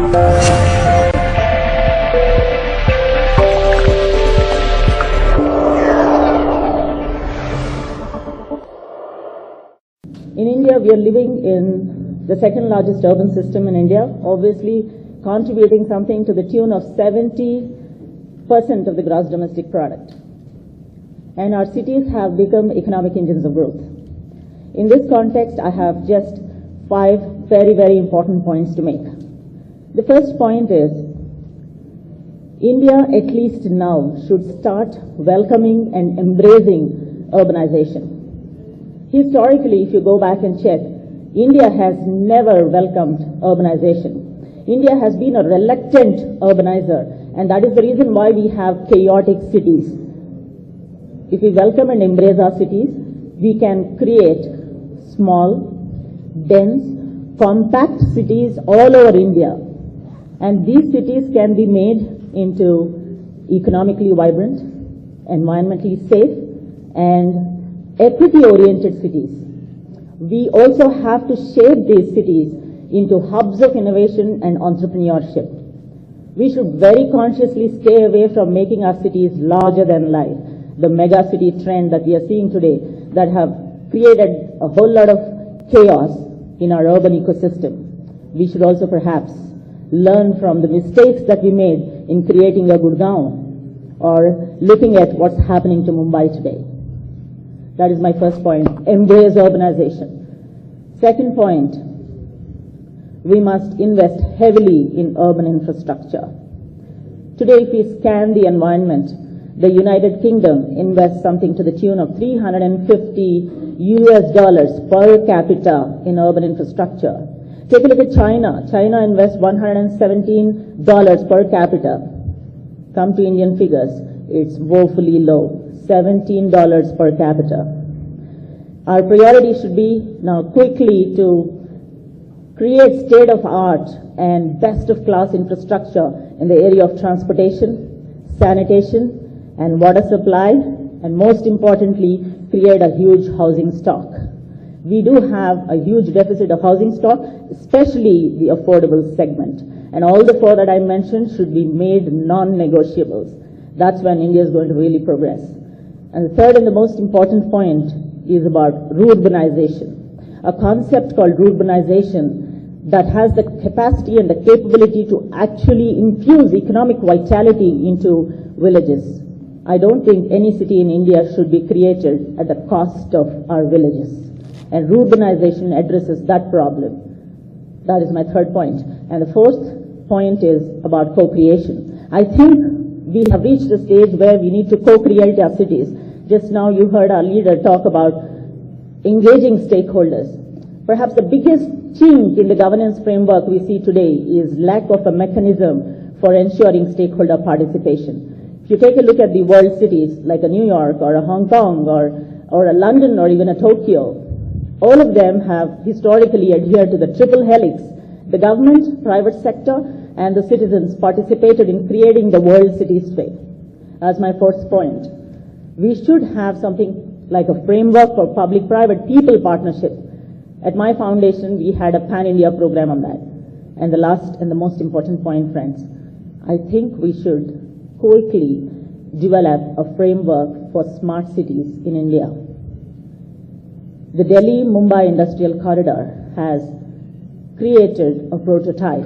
In India, we are living in the second largest urban system in India, obviously contributing something to the tune of 70% of the gross domestic product. And our cities have become economic engines of growth. In this context, I have just 5 very, very important points to make. The first point is, India, at least now, should start welcoming and embracing urbanization. Historically, if you go back and check, India has never welcomed urbanization. India has been a reluctant urbanizer, and that is the reason why we have chaotic cities. If we welcome and embrace our cities, we can create small, dense, compact cities all over India. And these cities can be made into economically vibrant, environmentally safe, and equity-oriented cities. We also have to shape these cities into hubs of innovation and entrepreneurship. We should very consciously stay away from making our cities larger than life, the mega city trend that we are seeing today that have created a whole lot of chaos in our urban ecosystem. We should also perhaps learn from the mistakes that we made in creating a Gurgaon or looking at what's happening to Mumbai today. That is my first point, embrace urbanization. Second point, we must invest heavily in urban infrastructure. Today, if we scan the environment, the United Kingdom invests something to the tune of $350 per capita in urban infrastructure. Take a look at China. China invests $117 per capita. Come to Indian figures, it's woefully low. $17 per capita. Our priority should be now quickly to create state-of-art and best-of-class infrastructure in the area of transportation, sanitation, and water supply, and most importantly, create a huge housing stock. We do have a huge deficit of housing stock, especially the affordable segment. And all the 4 that I mentioned should be made non-negotiables. That's when India is going to really progress. And the third and the most important point is about rurbanization, a concept called rurbanization that has the capacity and the capability to actually infuse economic vitality into villages. I don't think any city in India should be created at the cost of our villages. And rurbanization addresses that problem. That is my third point. And the fourth point is about co-creation. I think we have reached a stage where we need to co-create our cities. Just now you heard our leader talk about engaging stakeholders. Perhaps the biggest chink in the governance framework we see today is lack of a mechanism for ensuring stakeholder participation. If you take a look at the world cities like a New York or a Hong Kong or a London or even a Tokyo, all of them have historically adhered to the triple helix. The government, private sector, and the citizens participated in creating the world cityscape. As my fourth point, we should have something like a framework for public-private people partnership. At my foundation, we had a pan-India program on that. And the last and the most important point, friends, I think we should quickly develop a framework for smart cities in India. The Delhi-Mumbai Industrial Corridor has created a prototype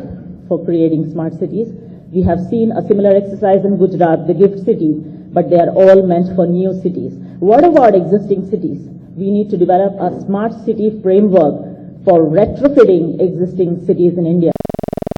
for creating smart cities. We have seen a similar exercise in Gujarat, the GIFT City, but they are all meant for new cities. What about existing cities? We need to develop a smart city framework for retrofitting existing cities in India.